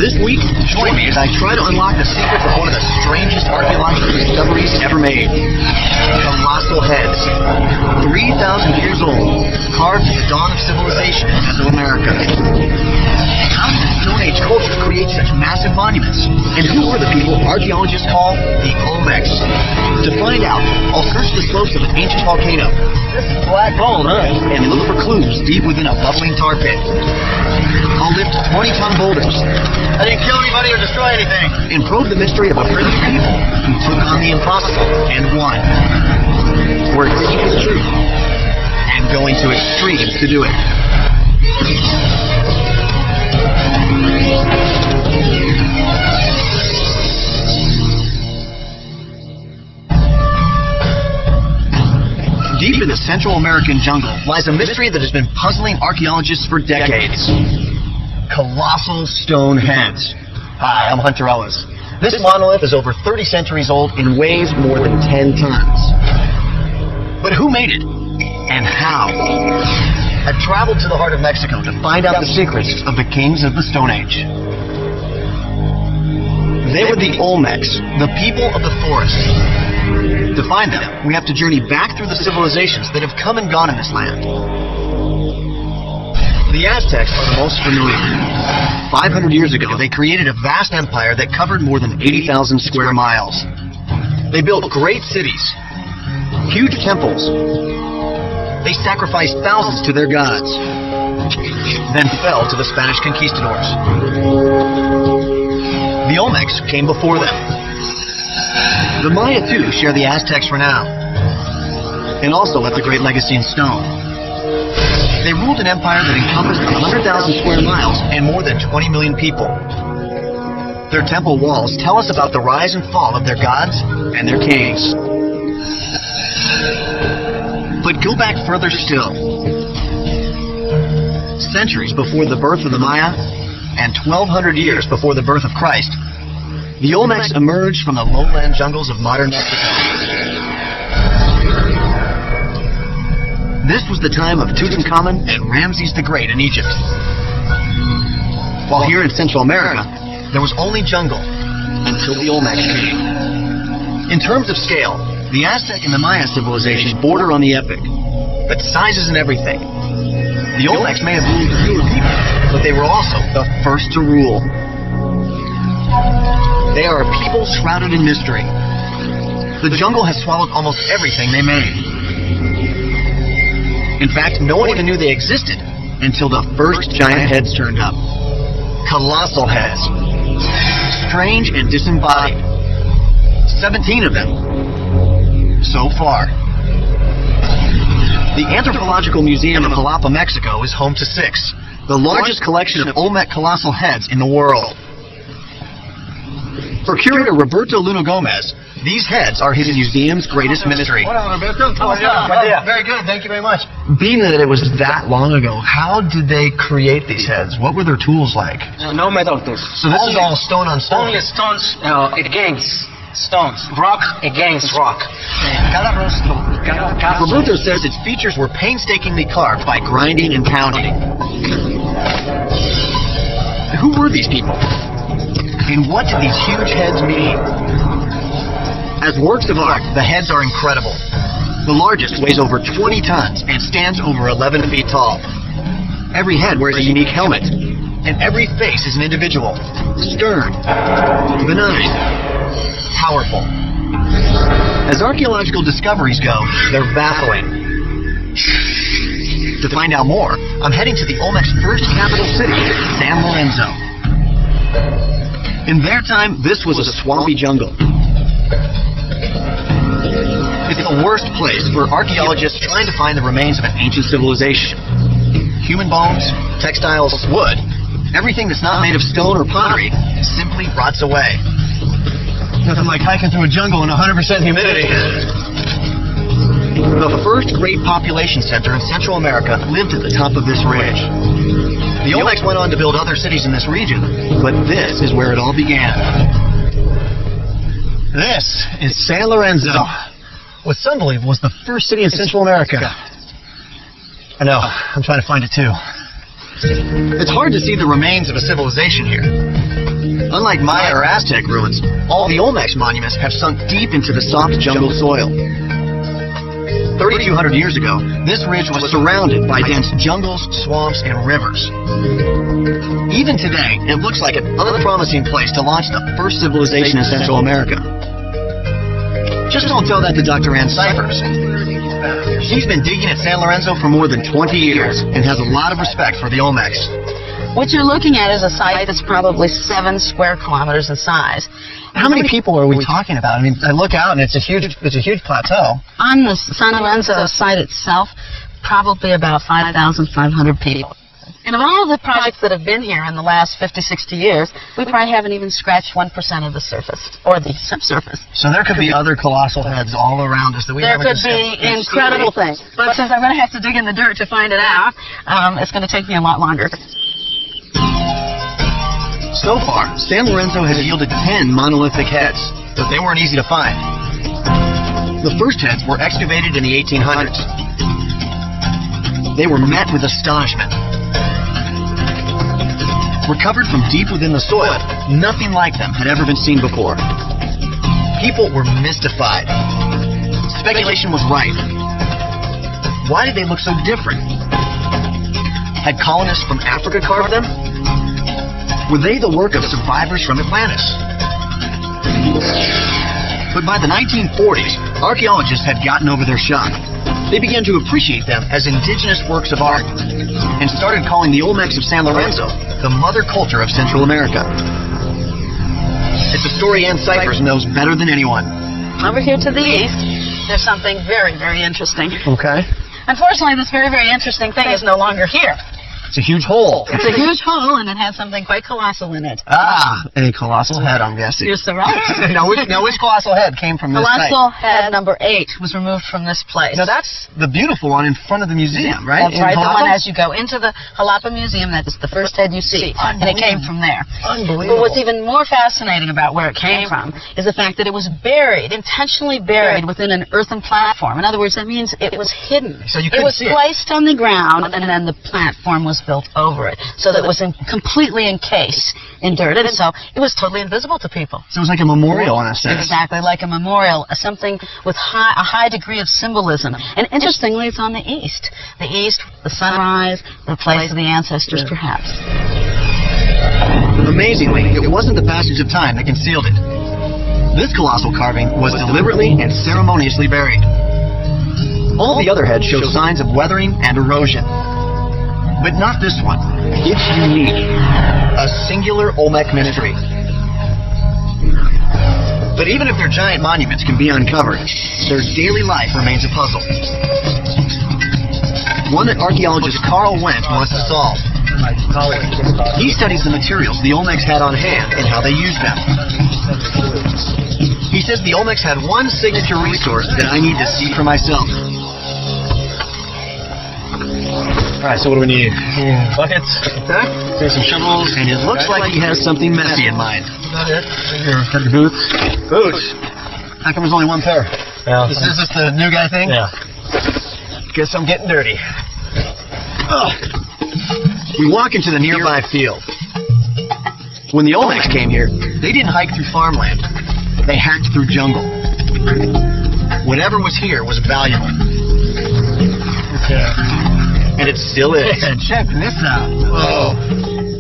This week, join me as I try to unlock the secrets of one of the strangest archaeological discoveries ever made. Colossal heads. 3,000 years old, carved at the dawn of civilization in Mesoamerica. How did the Stone Age culture create such massive monuments? And who were the people archaeologists call the Olmecs? To find out, I'll search the slopes of an ancient volcano. This is black gold, huh? And look for clues deep within a bubbling tar pit. I'll lift 20-ton boulders. I didn't kill anybody or destroy anything. And probe the mystery of a primitive people who took on the impossible and won. We're seeking the truth and going to extremes to do it. Deep in the Central American jungle lies a mystery that has been puzzling archaeologists for decades. Colossal stone heads. Hi, I'm Hunter Ellis. This monolith is over 30 centuries old and weighs more than 10 tons. But who made it? And how? I've traveled to the heart of Mexico to find out the secrets of the kings of the Stone Age. They were the Olmecs, the people of the forest. To find them, we have to journey back through the civilizations that have come and gone in this land. The Aztecs are the most familiar. 500 years ago, they created a vast empire that covered more than 80,000 square miles. They built great cities, huge temples. They sacrificed thousands to their gods, then fell to the Spanish conquistadors. The Olmecs came before them. The Maya, too, share the Aztecs' renown, and also left a great legacy in stone. They ruled an empire that encompassed 100,000 square miles and more than 20 million people. Their temple walls tell us about the rise and fall of their gods and their kings. But go back further still. Centuries before the birth of the Maya, and 1,200 years before the birth of Christ, the Olmecs emerged from the lowland jungles of modern Mexico. This was the time of Tutankhamun and Ramses the Great in Egypt. While here in Central America, there was only jungle until the Olmecs came. In terms of scale, the Aztec and the Maya civilization border on the epic, but size isn't everything. The Olmecs may have ruled fewer people, but they were also the first to rule. They are a people shrouded in mystery. The jungle has swallowed almost everything they made. In fact, no one even knew they existed until the first giant heads turned up. Colossal heads. Strange and disembodied. 17 of them. So far. The Anthropological Museum of Jalapa, Mexico is home to 6, the largest collection of Olmec colossal heads in the world. For curator Roberto Luna Gomez, these heads are his museum's greatest mystery. Very good, thank you very much. Being that it was that long ago, how did they create these heads? What were their tools like? No metal tools. So this is all stone on stone? Only stones against stones. Rock against rock. Roberto says its features were painstakingly carved by grinding and pounding. Who were these people? And what did these huge heads mean? As works of art, the heads are incredible. The largest weighs over 20 tons and stands over 11 feet tall. Every head wears a unique helmet, and every face is an individual. Stern, benign, powerful. As archaeological discoveries go, they're baffling. To find out more, I'm heading to the Olmec's first capital city, San Lorenzo. In their time, this was a swampy jungle. It's the worst place for archaeologists trying to find the remains of an ancient civilization. Human bones, textiles, wood, everything that's not made of stone or pottery simply rots away. Nothing like hiking through a jungle in 100% humidity. The first great population center in Central America lived at the top of this ridge. The Olmecs went on to build other cities in this region, but this is where it all began. This is San Lorenzo, what some believe was the first city in Central America. I know, I'm trying to find it too. It's hard to see the remains of a civilization here. Unlike Maya or Aztec ruins, all the Olmecs monuments have sunk deep into the soft jungle soil. 3,200 years ago, this ridge was surrounded by dense jungles, swamps, and rivers. Even today, it looks like an unpromising place to launch the first civilization in Central America. Just don't tell that to Dr. Ann Cyphers. She's been digging at San Lorenzo for more than 20 years and has a lot of respect for the Olmecs. What you're looking at is a site that's probably 7 square kilometers in size. How many people are we talking about? I mean, I look out and it's a huge plateau. On the San Lorenzo site itself, probably about 5,500 people. And of all the projects that have been here in the last 50, 60 years, we probably haven't even scratched 1% of the surface, or the subsurface. So there could be other colossal heads all around us that we haven't discussed. There could be incredible things. But since I'm going to have to dig in the dirt to find it out, it's going to take me a lot longer. So far, San Lorenzo has yielded 10 monolithic heads, but they weren't easy to find. The first heads were excavated in the 1800s. They were met with astonishment. Recovered from deep within the soil, nothing like them had ever been seen before. People were mystified. Speculation was rife. Why did they look so different? Had colonists from Africa carved them? Were they the work of survivors from Atlantis? But by the 1940s, archaeologists had gotten over their shock. They began to appreciate them as indigenous works of art and started calling the Olmecs of San Lorenzo the mother culture of Central America. It's a story Ann Cyphers knows better than anyone. Over here to the east, there's something very, very interesting. Okay. Unfortunately, this very, very interesting thing is no longer here. It's a huge hole. It's a huge hole, and it has something quite colossal in it. Ah, a colossal head, I'm guessing. You're so right. Now, which colossal head came from this site? Colossal head number 8 was removed from this place. Now, that's the beautiful one in front of the museum, right? That's right, the one as you go into the Jalapa Museum, that is the first head you see, and it came from there. Unbelievable. But what's even more fascinating about where it came from is the fact that it was buried, intentionally buried within an earthen platform. In other words, that means it was hidden. So you it couldn't was see it. placed on the ground, and then the platform was built over it, so that it was completely encased in dirt, and so it was totally invisible to people. So it was like a memorial in a sense. Exactly, like a memorial, something with a high degree of symbolism. And interestingly, it's on the east. The east, the sunrise, the place of the ancestors, perhaps. Amazingly, it wasn't the passage of time that concealed it. This colossal carving was deliberately and ceremoniously buried. All the other heads show signs of weathering and erosion. But not this one. It's unique. A singular Olmec mystery. But even if their giant monuments can be uncovered, their daily life remains a puzzle. One that archaeologist Carl Wendt wants to solve. He studies the materials the Olmecs had on hand and how they used them. He says the Olmecs had one signature resource that I need to see for myself. Alright, so what do we need? Buckets, there's some shovels, And it looks like he has something messy in mind. got your boots. Boots? How come there's only one pair? Yeah. Is this the new guy thing? Yeah. Guess I'm getting dirty. Ugh. We walk into the nearby field. When the Olmecs came here, they didn't hike through farmland. They hacked through jungle. Whatever was here was valuable. Okay. And it still is. Check this out. Whoa.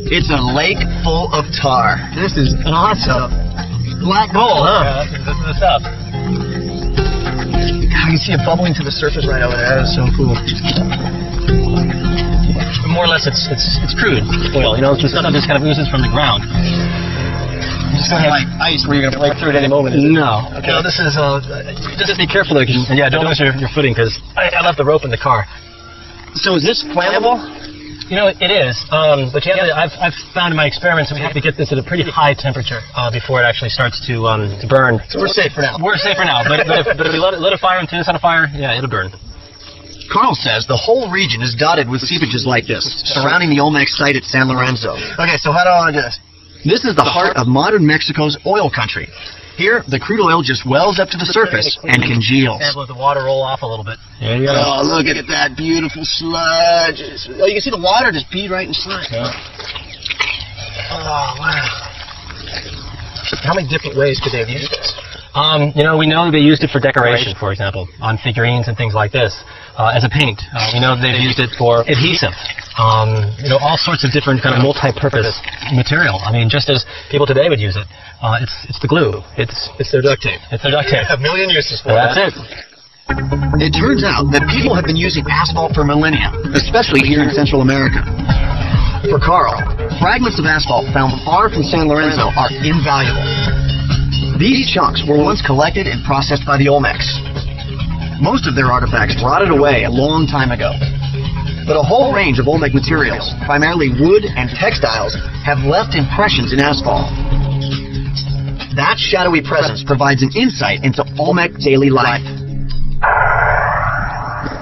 It's a lake full of tar. This is awesome. Black gold, huh? Yeah, this is the stuff. I can see it bubbling to the surface right over there. That is so cool. More or less, it's crude oil. You know, it's just stuff that just kind of oozes from the ground. Just don't have like ice where you're going to break through at any moment. No. Okay. No, this is Just be careful there, and yeah, don't lose your footing, because I left the rope in the car. So is this flammable? You know, it is, but you have to, I've found in my experiments that we have to get this at a pretty high temperature before it actually starts to burn. So we're safe for now. We're safe for now, but if we let a fire into this on a fire, yeah, it'll burn. Carl says the whole region is dotted with seepages like this, surrounding the Olmec site at San Lorenzo. Okay, so how do I want to do this? This is the heart of modern Mexico's oil country. Here, the crude oil just wells up to the surface and congeals. And let the water roll off a little bit. There you go. Oh, look at that beautiful sludge. Oh, you can see the water just bead right inside. Yeah. Oh, wow. How many different ways could they have used this? You know, we know they used it for decoration, for example, on figurines and things like this, as a paint. We know they've used it for adhesive. You know, all sorts of different kind of multi-purpose material. I mean, just as people today would use it. It's the glue. It's their duct tape. It's their duct tape. A million uses for That's it. It turns out that people have been using asphalt for millennia, especially here in Central America. For Carl, fragments of asphalt found far from San Lorenzo are invaluable. These chunks were once collected and processed by the Olmecs. Most of their artifacts rotted away a long time ago. But a whole range of Olmec materials, primarily wood and textiles, have left impressions in asphalt. That shadowy presence provides an insight into Olmec daily life.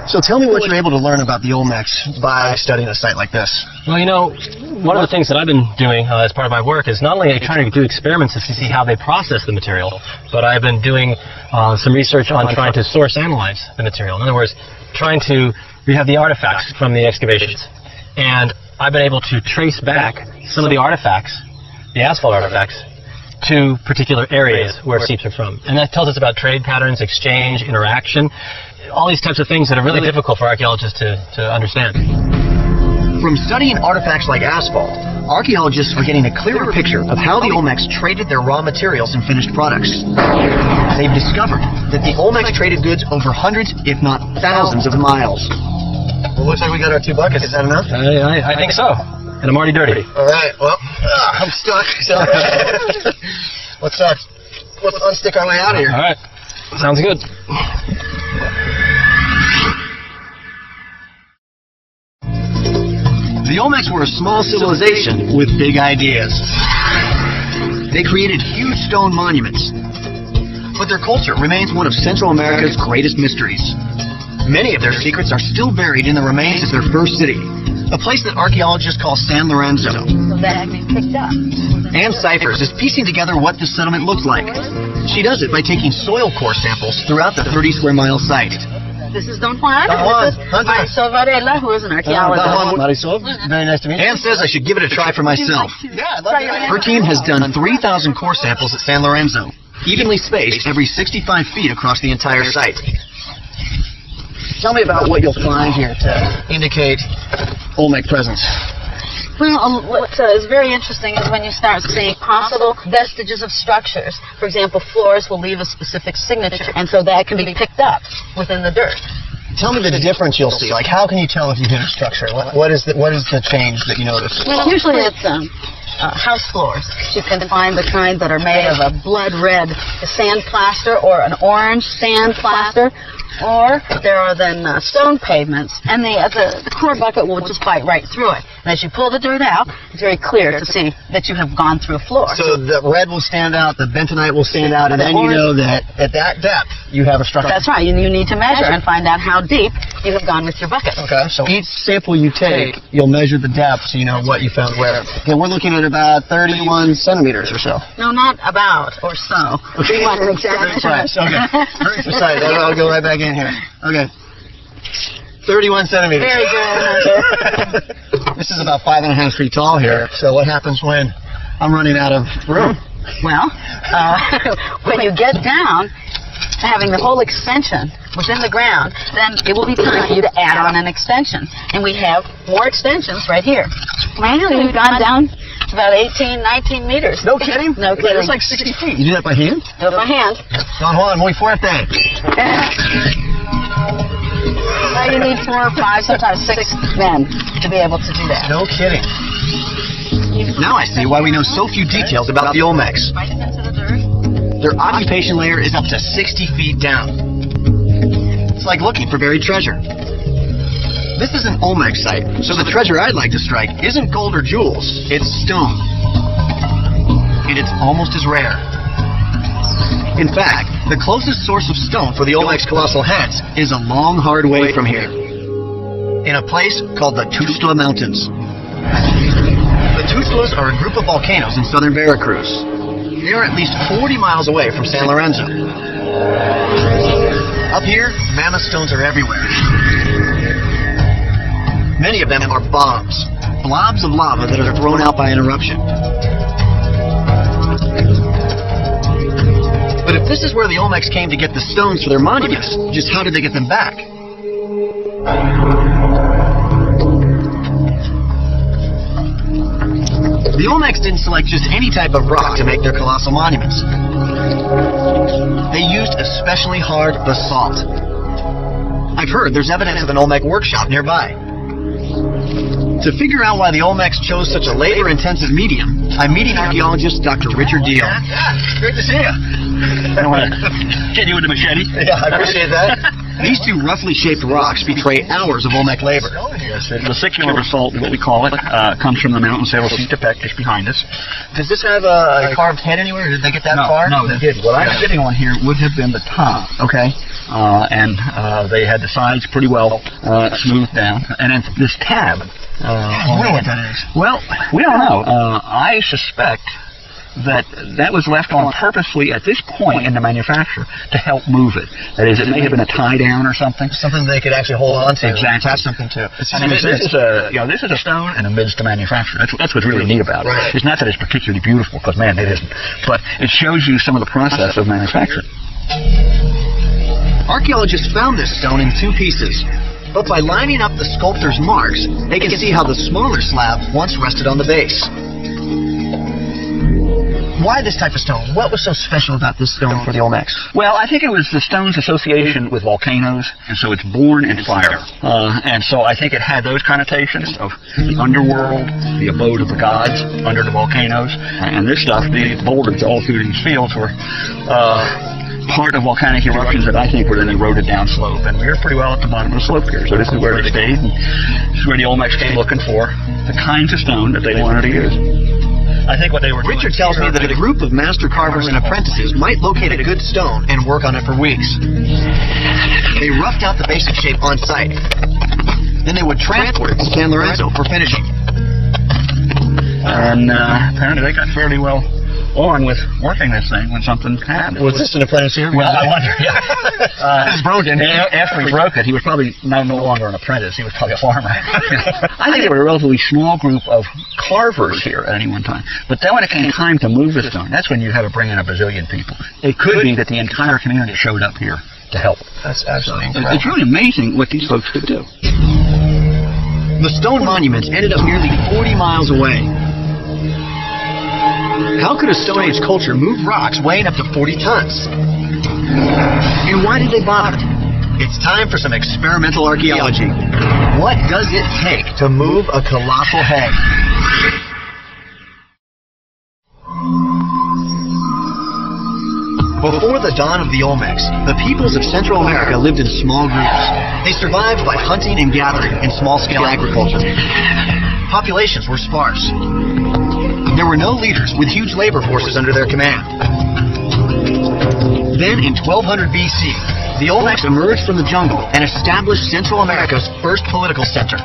So tell me what you're able to learn about the Olmecs by studying a site like this. Well, you know, one of the things that I've been doing as part of my work is not only trying to do experiments to see how they process the material, but I've been doing some research on trying to source analyze the material. In other words, trying to rehab the artifacts from the excavations. And I've been able to trace back some of the artifacts, the asphalt artifacts, to particular areas where seeps are from. And that tells us about trade patterns, exchange, interaction, all these types of things that are really difficult for archaeologists to understand. From studying artifacts like asphalt, archaeologists are getting a clearer picture of how the Olmecs traded their raw materials and finished products. They've discovered that the Olmecs traded goods over hundreds, if not thousands, of miles. Well, looks like we got our 2 buckets. Is that enough? I think so. And I'm already dirty. All right. Well, I'm stuck. So let's unstick our way out of here. All right. Sounds good. The Olmecs were a small civilization with big ideas. They created huge stone monuments, but their culture remains one of Central America's greatest mysteries. Many of their secrets are still buried in the remains of their first city, a place that archaeologists call San Lorenzo. So that can be picked up. Ann Cyphers is piecing together what this settlement looks like. She does it by taking soil core samples throughout the 30 square mile site. This is Don Juan. Don Juan. This is Marisol Varela, who is an archaeologist. Don Juan. Marisol, very nice to meet you. Ann says I should give it a try for myself. Yeah, I'd love to. Her team has done 3,000 core samples at San Lorenzo, evenly spaced every 65 feet across the entire site. Tell me about what you'll find here to indicate Olmec presence. Well, what is very interesting is when you start seeing possible vestiges of structures. For example, floors will leave a specific signature, and so that can be picked up within the dirt. Tell me the difference you'll see. Like, how can you tell if you hit a structure? What is the change that you notice? Well, usually it's house floors. You can find the kind that are made of a blood red sand plaster or an orange sand plaster. Or there are then stone pavements, and the core bucket will just bite right through it. And as you pull the dirt out, it's very clear to see that you have gone through a floor. So the red will stand out, the bentonite will stand out, and then you know that at that depth you have a structure. That's right. You need to measure and find out how deep you have gone with your bucket. Okay. So each sample you take, you'll measure the depth so you know what you found where. Okay, we're looking at about 31 centimeters or so. No, not about or so. We want an exact precise. Okay. Very precise. I'll go right back in here. Okay. 31 centimeters. Very good, Hunter. This is about 5.5 feet tall here. So what happens when I'm running out of room? Well, when you get down, having the whole extension within the ground, then it will be time for you to add on an extension. And we have more extensions right here. Manually, we've gone down about 18, 19 meters. No kidding? No kidding. It's like 60 feet. You do that by hand? Do it by hand. Don Juan, muy fuerte. Well, you need 4 or 5, sometimes 6 men to be able to do that. No kidding. Now I see why we know so few details about the Olmecs. Right into the dirt. Their occupation layer is up to 60 feet down. It's like looking for buried treasure. This is an Olmec site, so the treasure I'd like to strike isn't gold or jewels, it's stone. And it's almost as rare. In fact, the closest source of stone for the Olmec's colossal heads is a long, hard way from here, in a place called the Tuxtla Mountains. The Tuxtlas are a group of volcanoes in southern Veracruz. They are at least 40 miles away from San Lorenzo. Up here, mammoth stones are everywhere. Many of them are bombs, blobs of lava that are thrown out by an eruption. But if this is where the Olmecs came to get the stones for their monuments, just how did they get them back? The Olmecs didn't select just any type of rock to make their colossal monuments. They used especially hard basalt. I've heard there's evidence of an Olmec workshop nearby. To figure out why the Olmecs chose such a labor-intensive medium, I'm meeting archaeologist Dr. Richard Deal. Yeah, great to see you. I don't want to hit you with a machete. Yeah, I appreciate that. These two roughly shaped rocks betray hours of Olmec labor. Yes, the secular basalt, what we call it, comes from the mountain several feet to Peck, just behind us. Does this have a carved head anywhere? Did they get that far? No, they did. What I'm sitting on here would have been the top. Okay. And they had the sides pretty well smoothed down. And then this tab. I wonder what that is. Well, we don't know. I suspect that was left on purposely at this point in the manufacture to help move it. That is, it may have been a tie down or something. Something they could actually hold on to. Exactly. Attach something to. I mean, this is a stone in the midst of manufacture. That's what's really neat about it. Right. It's not that it's particularly beautiful, because man, it isn't. But it shows you some of the process of manufacturing. Archaeologists found this stone in two pieces. But by lining up the sculptor's marks, they can see how the smaller slab once rested on the base. Why this type of stone? What was so special about this stone for the Olmecs? Well, I think it was the stone's association with volcanoes, and so it's born in fire. And so I think it had those connotations of the underworld, the abode of the gods under the volcanoes. And this stuff, the boulders all through these fields were part of volcanic eruptions that I think were then eroded down slope. And we were pretty well at the bottom of the slope here. So this is where they stayed, and this is where the Olmecs came looking for the kinds of stone that they wanted to use. I think what they were Richard tells me that a group of master carvers and apprentices might locate a good stone and work on it for weeks. They roughed out the basic shape on site. Then they would transport it to San Lorenzo for finishing. And apparently they got fairly well on with working this thing when something happened. Was this an apprentice here? Well, I wonder, yeah. It's broken. After he broke it, he was probably no longer an apprentice. He was probably a farmer. I think there were a relatively small group of carvers here at any one time. But then when it came time to move the stone, that's when you had to bring in a bazillion people. It could be that the entire community showed up here to help. That's absolutely incredible. It's really amazing what these folks could do. The stone monuments ended up nearly 40 miles away. How could a Stone Age culture move rocks weighing up to 40 tons? And why did they bother? It's time for some experimental archaeology. What does it take to move a colossal head? Before the dawn of the Olmecs, the peoples of Central America lived in small groups. They survived by hunting and gathering in small-scale agriculture. Populations were sparse. There were no leaders with huge labor forces under their command. Then, in 1200 BC, the Olmecs emerged from the jungle and established Central America's first political center,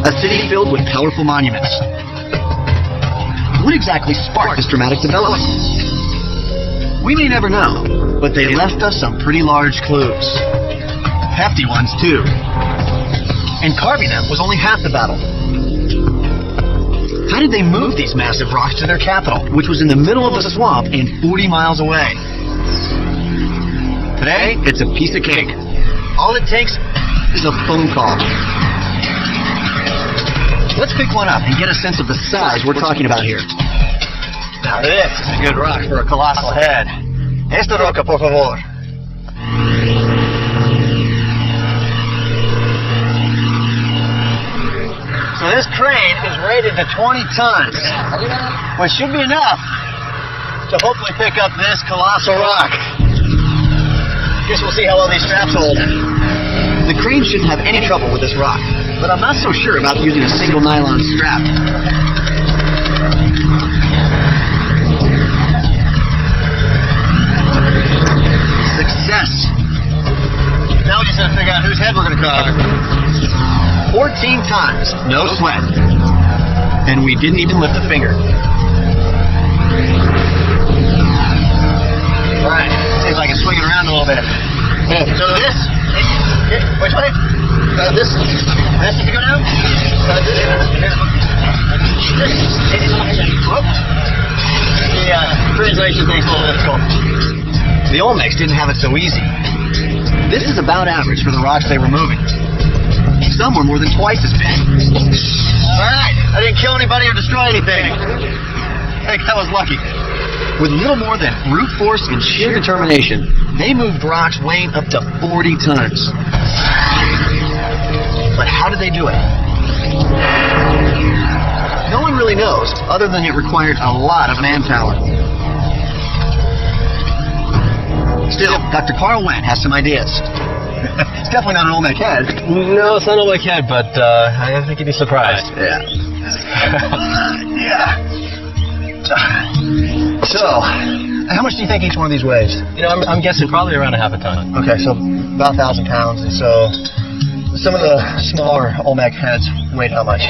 a city filled with powerful monuments. What exactly sparked this dramatic development? We may never know, but they left us some pretty large clues. Hefty ones, too. And carving them was only half the battle. How did they move these massive rocks to their capital, which was in the middle of a swamp and 40 miles away? Today, it's a piece of cake. All it takes is a phone call. Let's pick one up and get a sense of the size we're talking about here. Now this is a good rock for a colossal head. Esta roca, por favor. So this crane is rated to 20 tons, which should be enough to hopefully pick up this colossal rock. Guess we'll see how well these straps hold. The crane shouldn't have any trouble with this rock, but I'm not so sure about using a single nylon strap. Success! Now we just have to figure out whose head we're going to carve. 14 times, no sweat. And we didn't even lift a finger. All right. See if I can swing it around a little bit. So this. Which way? This. This to go down? The translation thing's a little difficult. The Olmecs didn't have it so easy. This is about average for the rocks they were moving. Some were more than twice as big. Alright, I didn't kill anybody or destroy anything. I think that was lucky. With little more than brute force and sheer determination, they moved rocks weighing up to 40 tons. But how did they do it? No one really knows, other than it required a lot of manpower. Still, Dr. Carl Wendt has some ideas. It's definitely not an Olmec head. No, it's not an Olmec head, but I think you'd be surprised. Yeah. So, how much do you think each one of these weighs? You know, I'm guessing probably around a half a ton. Okay, so about 1,000 pounds. And so, some of the smaller Olmec heads weighed how much?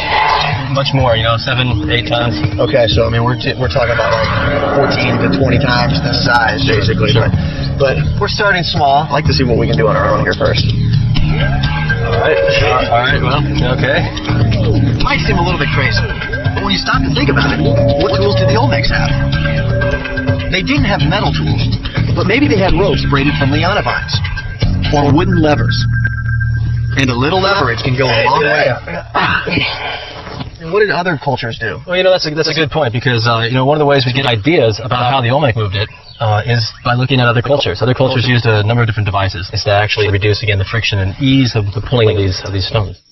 Much more, 7, 8 tons. Okay, so I mean we're talking about like 14 to 20 times the size, basically. Sure. But we're starting small. I'd like to see what we can do on our own here first. All right. Well, okay. Might seem a little bit crazy, but when you stop to think about it, what tools did the Olmecs have? They didn't have metal tools, but maybe they had ropes braided from liana vines or wooden levers. And a little leverage can go a long way. And what did other cultures do? Well, that's a good point because one of the ways we get ideas about how the Olmec moved it is by looking at other cultures. Other cultures used a number of different devices to actually reduce again the friction and ease of the pulling of these stones.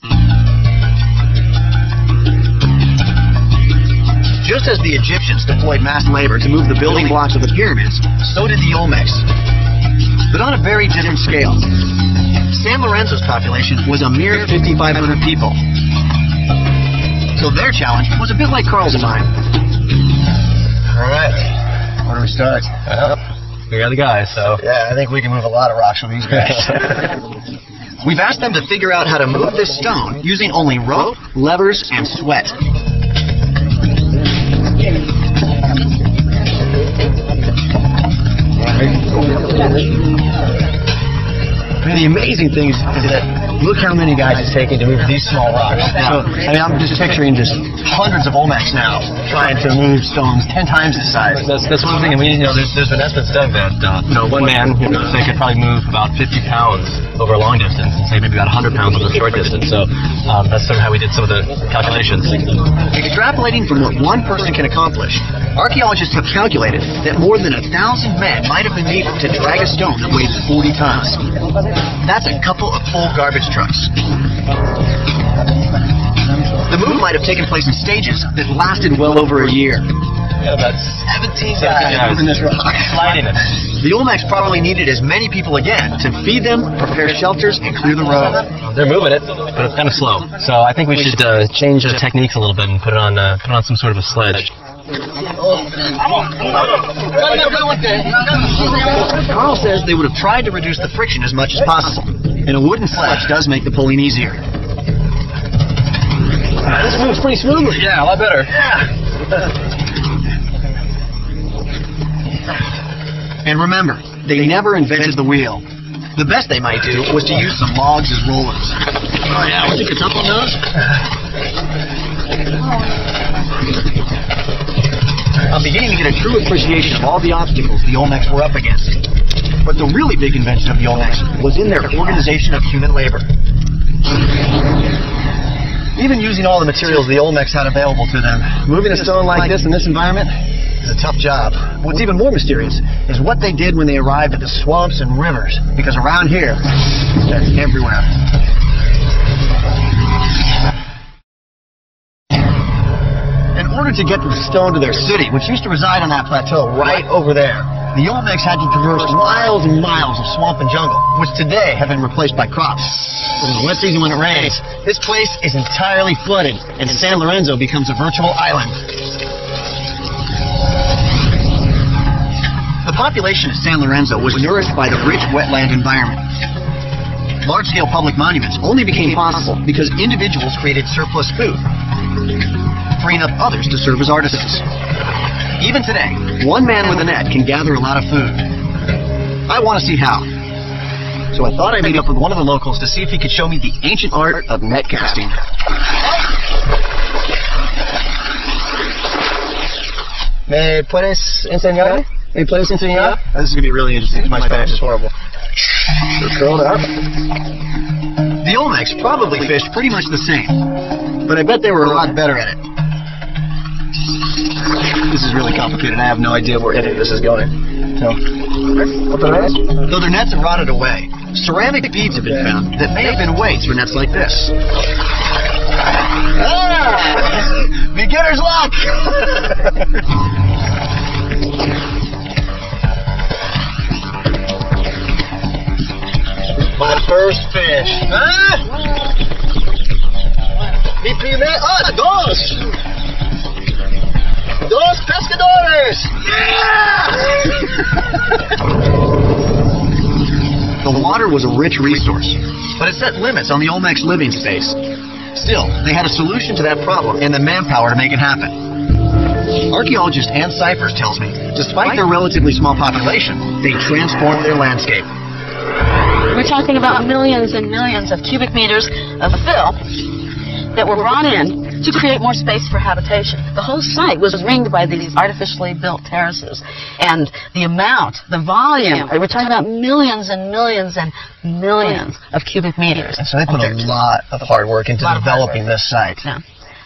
Just as the Egyptians deployed mass labor to move the building blocks of the pyramids, so did the Olmecs, but on a very different scale. San Lorenzo's population was a mere 5,500 people. So their challenge was a bit like Carl's and mine. All right, where do we start? Well, we are the guys, so... Yeah, I think we can move a lot of rocks from these guys. We've asked them to figure out how to move this stone using only rope, levers, and sweat. I mean, the amazing thing is that look how many guys it's taking to move these small rocks. So, I'm just picturing just hundreds of Olmecs now trying to move stones 10 times the size. That's one thing. I mean, there's been estimates done that one man, they could probably move about 50 pounds over a long distance, and say maybe about 100 pounds over a short distance. So that's sort of how we did some of the calculations. Extrapolating from what one person can accomplish, archaeologists have calculated that more than 1,000 men might have been needed to drag a stone that weighs 40 tons. That's a couple of full garbage trucks. The move might have taken place in stages that lasted well over a year. Yeah, that's 17 guys moving this rock. Sliding it. The Olmecs probably needed as many people again to feed them, prepare shelters, and clear the road. They're moving it, but it's kind of slow. So I think we should change the techniques a little bit and put on some sort of a sledge. Carl says they would have tried to reduce the friction as much as possible, and a wooden sledge does make the pulling easier. This moves pretty smoothly. Yeah, a lot better. Yeah. And remember, they never invented the wheel. The best they might do was to use some logs as rollers. Oh yeah, would you get up on those? I'm beginning to get a true appreciation of all the obstacles the Olmecs were up against. But the really big invention of the Olmecs was in their organization of human labor. Even using all the materials the Olmecs had available to them, moving a stone like this in this environment is a tough job. What's even more mysterious is what they did when they arrived at the swamps and rivers, because around here, that's everywhere. In order to get the stone to their city, which used to reside on that plateau right over there, the Olmecs had to traverse miles and miles of swamp and jungle, which today have been replaced by crops. But in the wet season when it rains, this place is entirely flooded, and San Lorenzo becomes a virtual island. The population of San Lorenzo was nourished by the rich wetland environment. Large-scale public monuments only became possible because individuals created surplus food, freeing up others to serve as artisans. Even today, one man with a net can gather a lot of food. I want to see how. So I thought I'd meet up with one of the locals to see if he could show me the ancient art of net casting. ¿Me puedes enseñar? ¿Me puedes enseñar? This is going to be really interesting. My Spanish is horrible. They're curled up. The Olmecs probably fished pretty much the same, but I bet they were a lot better at it. This is really complicated. I have no idea where any of this is going. So, though their nets have rotted away, ceramic beads have been found that may have been weights for nets like this. Ah! Beginner's luck! My first fish. Ah! Mi primer... Ah, dos! Dos pescadores! Yeah! The water was a rich resource, but it set limits on the Olmecs' living space. Still, they had a solution to that problem and the manpower to make it happen. Archaeologist Ann Cyphers tells me, despite their relatively small population, they transformed their landscape. We're talking about millions and millions of cubic meters of fill that were brought in to create more space for habitation. The whole site was ringed by these artificially built terraces. And the amount, the volume, we're talking about millions and millions and millions of cubic meters. So they put a lot of hard work into developing this site. Yeah.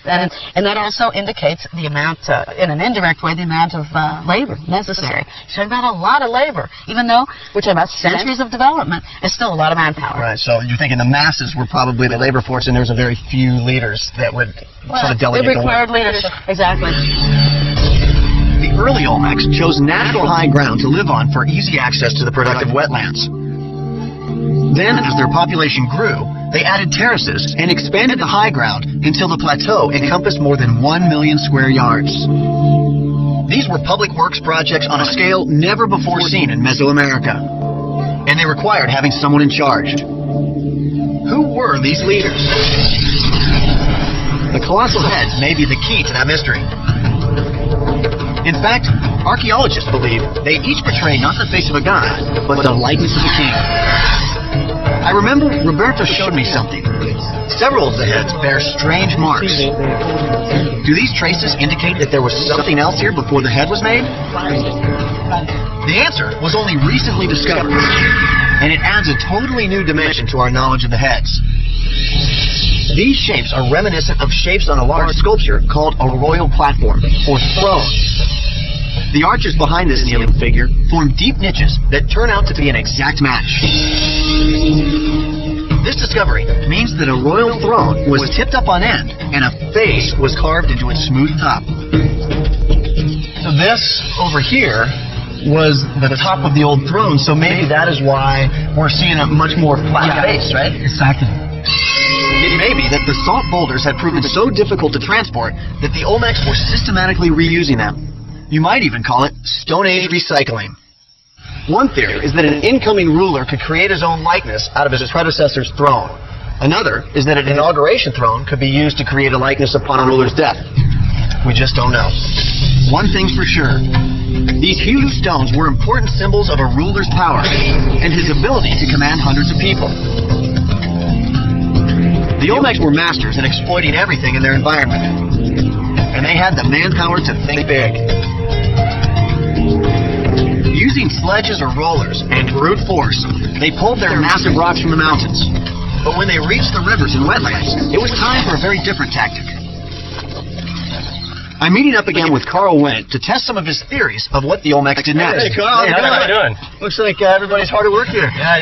And that also indicates the amount, in an indirect way, the amount of labor necessary. You're talking about a lot of labor. Even though we're talking about centuries of development, it's still a lot of manpower. Right, so you're thinking the masses were probably the labor force, and there's a very few leaders that would sort of delegate the work. It required leadership, exactly. The early Olmecs chose natural high ground to live on for easy access to the productive wetlands. Then, as their population grew, they added terraces and expanded the high ground until the plateau encompassed more than 1 million square yards. These were public works projects on a scale never before seen in Mesoamerica, and they required having someone in charge. Who were these leaders? The colossal heads may be the key to that mystery. In fact, archaeologists believe they each portray not the face of a god, but the likeness of a king. I remember Roberto showed me something. Several of the heads bear strange marks. Do these traces indicate that there was something else here before the head was made? The answer was only recently discovered, and it adds a totally new dimension to our knowledge of the heads. These shapes are reminiscent of shapes on a large sculpture called a royal platform, or throne. The arches behind this kneeling figure form deep niches that turn out to be an exact match. This discovery means that a royal throne was tipped up on end and a face was carved into its smooth top. So this over here was the top of the old throne, so maybe that is why we're seeing a much more flat face, right? Exactly. It may be that the salt boulders had proven so difficult to transport that the Olmecs were systematically reusing them. You might even call it Stone Age recycling. One theory is that an incoming ruler could create his own likeness out of his predecessor's throne. Another is that an inauguration throne could be used to create a likeness upon a ruler's death. We just don't know. One thing's for sure. These huge stones were important symbols of a ruler's power and his ability to command hundreds of people. The Olmecs were masters at exploiting everything in their environment, and they had the manpower to think big. Using sledges or rollers and brute force, they pulled their massive rocks from the mountains. But when they reached the rivers and wetlands, it was time for a very different tactic. I'm meeting up again with Carl Wendt to test some of his theories of what the Olmecs did next. Hey, Carl, how are you doing? Looks like everybody's hard at work here. Yeah,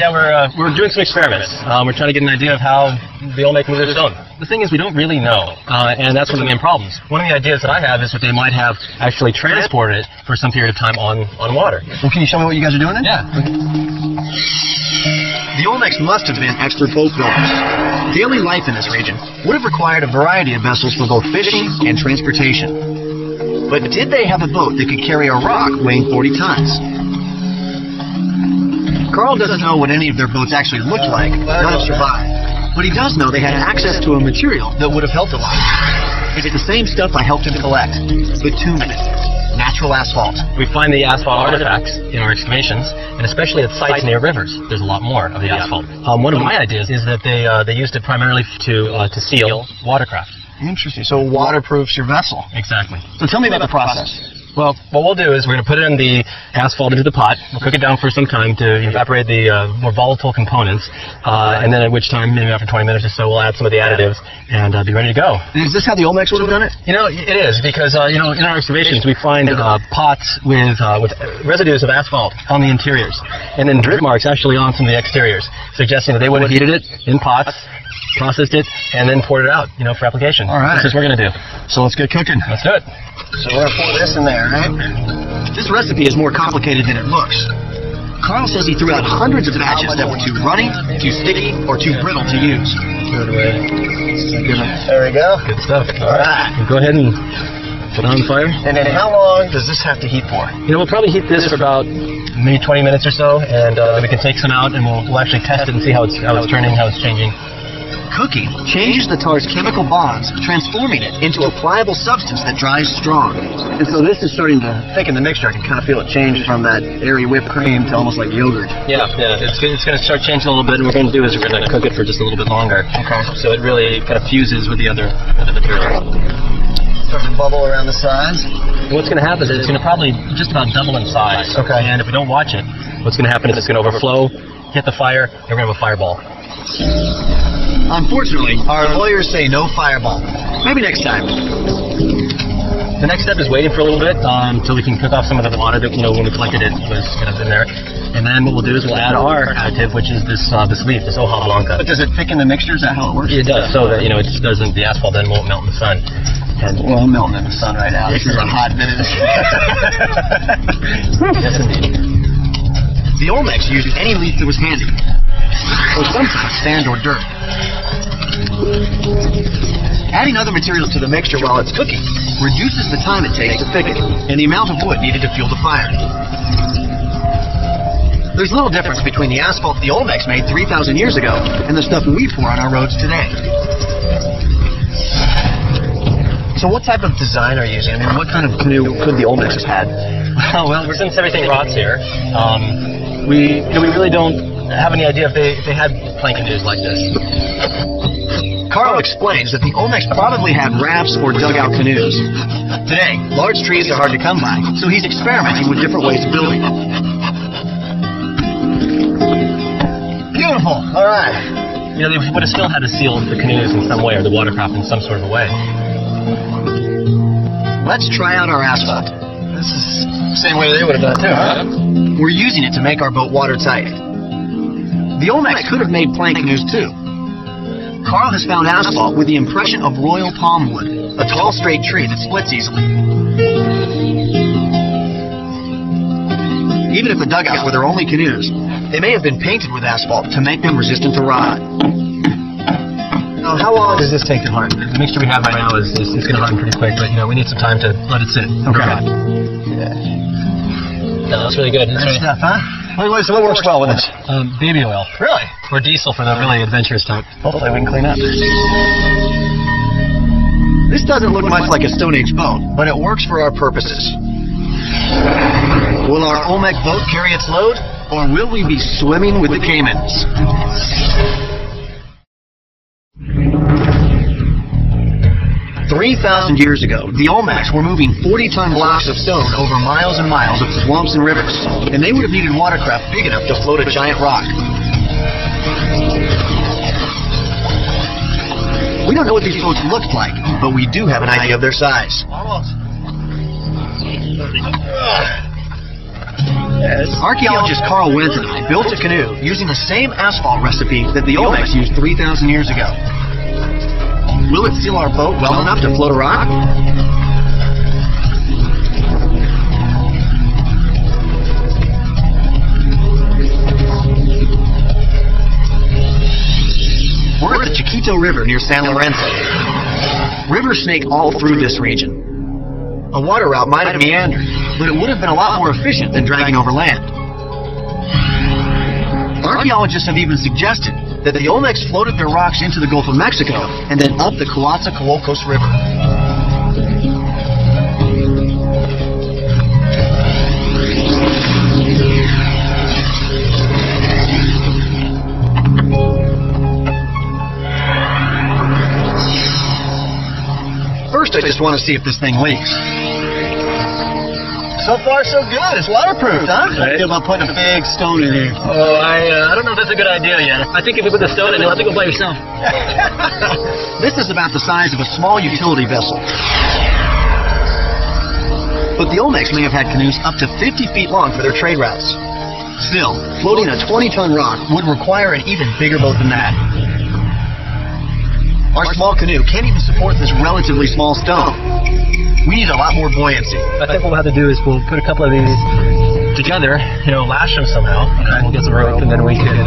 we're doing some experiments. We're trying to get an idea of how the Olmec moved their stone. The thing is, we don't really know, and that's one of the main problems. One of the ideas that I have is that they might have actually transported it for some period of time on water. Well, can you show me what you guys are doing then? Yeah. The Olmecs must have been expert boat builders. Daily life in this region would have required a variety of vessels for both fishing and transportation. But did they have a boat that could carry a rock weighing 40 tons? Carl doesn't know what any of their boats actually looked like, none have survived. But he does know they had access to a material that would have helped a lot. It's the same stuff I helped him collect, bitumen, natural natural asphalt? We find the asphalt artifacts in our excavations, and especially at sites near rivers. There's a lot more of the asphalt. One of my ideas is that they used it primarily to seal watercraft. Interesting. So it waterproofs your vessel. Exactly. So tell me about the process. Well, what we'll do is we're going to put it in the asphalt into the pot. We'll cook it down for some time to evaporate the more volatile components, and then at which time, maybe after 20 minutes or so, we'll add some of the additives and be ready to go. And is this how the Olmecs would have done it? You know, it is, because, in our excavations, we find pots with residues of asphalt on the interiors, and then drip marks actually on some of the exteriors, suggesting that they would have heated it in pots, processed it, and then poured it out, for application. All right. This is what we're going to do. So let's get cooking. Let's do it. So we're going to pour this in there, right? This recipe is more complicated than it looks. Carl says he threw out hundreds of batches that were too runny, too sticky, or too brittle to use. Good way. There we go. Good stuff. All right. We'll go ahead and put it on the fire. And then how long does this have to heat for? We'll probably heat this for about maybe 20 minutes or so, and then we can take some out, and we'll actually test it and see how it's turning, how it's changing. Cooking changes the tar's chemical bonds, transforming it into a pliable substance that dries strong. And so this is starting to thicken the mixture. I can kind of feel it change from that airy whipped cream to almost like yogurt. Yeah. It's going to start changing a little bit, and what we're going to do is we're going to cook it for just a little bit longer. Okay. So it really kind of fuses with the other material. Starting to bubble around the sides. And what's going to happen is it's going to probably just about double in size. Okay. And if we don't watch it, what's going to happen is it's going to overflow, hit the fire, and we're going to have a fireball. Unfortunately, our lawyers say no fireball. Maybe next time. The next step is waiting for a little bit until we can cook off some of the water that, when we collected it, was kind of in there. And then what we'll do is we'll add our additive, which is this leaf, this hoja blanca. But does it thicken the mixture? Is that how it works? It does, so that, the asphalt then won't melt in the sun. And well, I'm melting in the sun right now. This is a hot minute. Yes, indeed. The Olmecs used any leaf that was handy, or sometimes sand or dirt. Adding other materials to the mixture while it's cooking reduces the time it takes to thicken and the amount of wood needed to fuel the fire. There's little difference between the asphalt the Olmecs made 3,000 years ago and the stuff we pour on our roads today. So what type of design are you using? What kind of canoe could the Olmecs have had? Well, since everything rots here, we really don't have any idea if they had plank canoes like this. Carl explains that the Olmecs probably had rafts or dugout canoes. Today, large trees are hard to come by, so he's experimenting with different ways of building them. Beautiful. All right. They would have still had to seal the canoes in some way, or the watercraft in some sort of a way. Let's try out our asphalt. This is the same way they would have done it too, huh? We're using it to make our boat watertight. The Olmecs could have made plank canoes too. Carl has found asphalt with the impression of royal palm wood, a tall, straight tree that splits easily. Even if the dugouts were their only canoes, they may have been painted with asphalt to make them resistant to rot. Now, how long does this take to harden? The mixture we have right now is going to harden pretty quick, but we need some time to let it sit. Okay. No, that's really good. Good stuff, huh? So what works well with this? Baby oil. Really? Or diesel for the really adventurous type. Hopefully we can clean up. This doesn't look much like a Stone Age boat, but it works for our purposes. Will our Olmec boat carry its load, or will we be swimming with the Caimans? 3,000 years ago, the Olmecs were moving 40-ton blocks of stone over miles and miles of swamps and rivers, and they would have needed watercraft big enough to float a giant rock. We don't know what these boats looked like, but we do have an idea of their size. Archaeologist Carl Wendt and I built a canoe using the same asphalt recipe that the Olmecs used 3,000 years ago. Will it seal our boat well enough to float a rock? We're at the Chiquito River near San Lorenzo. Rivers snake all through this region. A water route might have meandered, but it would have been a lot more efficient than dragging over land. Archaeologists have even suggested that the Olmecs floated their rocks into the Gulf of Mexico and then up the Coatzacoalcos River. want to see if this thing leaks. So far, so good. It's waterproof, huh? How do you feel about putting a big stone in here? Oh, I don't know if that's a good idea yet. I think if you put the stone in, you'll have to go by yourself. This is about the size of a small utility vessel. But the Olmecs may have had canoes up to 50 feet long for their trade routes. Still, floating a 20-ton rock would require an even bigger boat than that. Our small canoe can't even support this relatively small stone. We need a lot more buoyancy. I think what we'll have to do is we'll put a couple of these together, lash them somehow. Okay. We'll get some rope, and then we can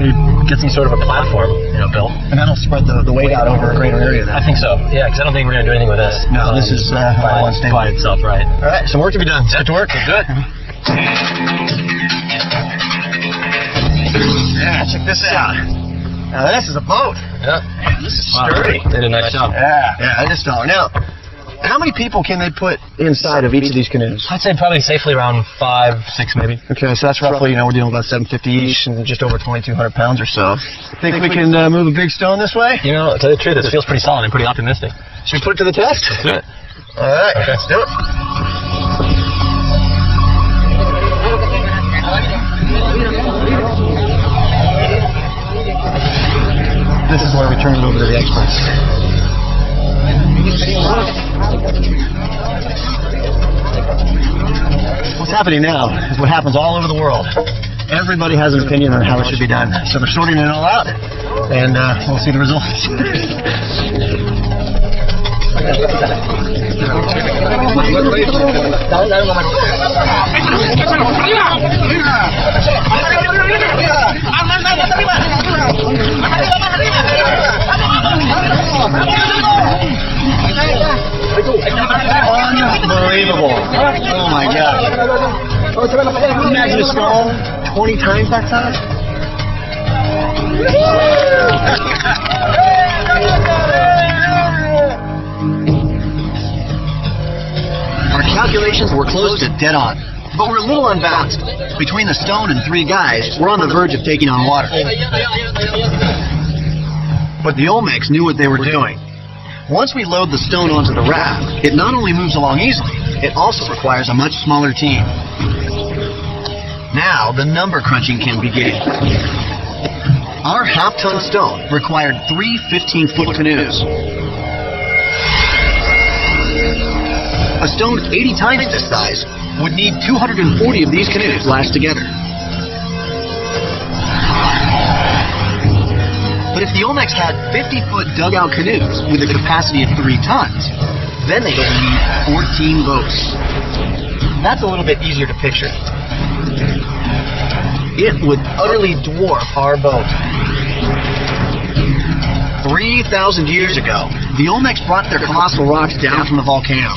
maybe get some sort of a platform, built. And that'll spread the weight out over a greater area then. I think so. Yeah, because I don't think we're going to do anything with this. No, this is by itself, right? All right, some work to be done. Let's get to work. Good. Yeah, check this out. Now this is a boat. Yeah. Man, this is sturdy. They did a nice job. Yeah, I just don't. Now, how many people can they put inside of each of these canoes? I'd say probably safely around 5, 6 maybe. Okay, so that's roughly, we're dealing with about 750 each and just over 2,200 pounds or so. Think we can move a big stone this way? To tell you the truth, this feels pretty solid and pretty optimistic. Should we put it to the test? Let's do it. All right, let's do it. This is where we turn it over to the experts. What's happening now is what happens all over the world. Everybody has an opinion on how it should be done. So they're sorting it all out, and we'll see the results. Unbelievable. Oh my God. Imagine a stone 20 times that size. Our calculations were close to dead on, but we're a little unbalanced. Between the stone and 3 guys, we're on the verge of taking on water. But the Olmecs knew what they were doing. Once we load the stone onto the raft, it not only moves along easily, it also requires a much smaller team. Now, the number crunching can begin. Our half-ton stone required 3 15-foot canoes. A stone 80 times this size would need 240 of these canoes lashed together. But if the Olmecs had 50-foot dugout canoes with a capacity of 3 tons, then they would need 14 boats. That's a little bit easier to picture. It would utterly dwarf our boat. 3,000 years ago, the Olmecs brought their colossal rocks down from the volcano.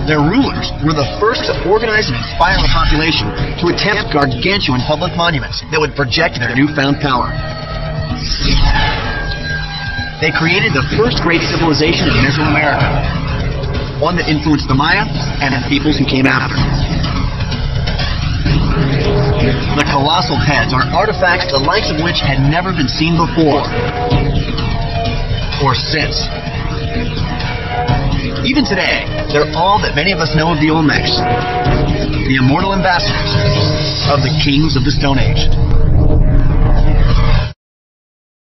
Their rulers were the first to organize and inspire the population to attempt gargantuan public monuments that would project their newfound power. They created the first great civilization in Mesoamerica, one that influenced the Maya and the peoples who came after. The colossal heads are artifacts the likes of which had never been seen before or since. Even today, they're all that many of us know of the Olmecs, the immortal ambassadors of the kings of the Stone Age.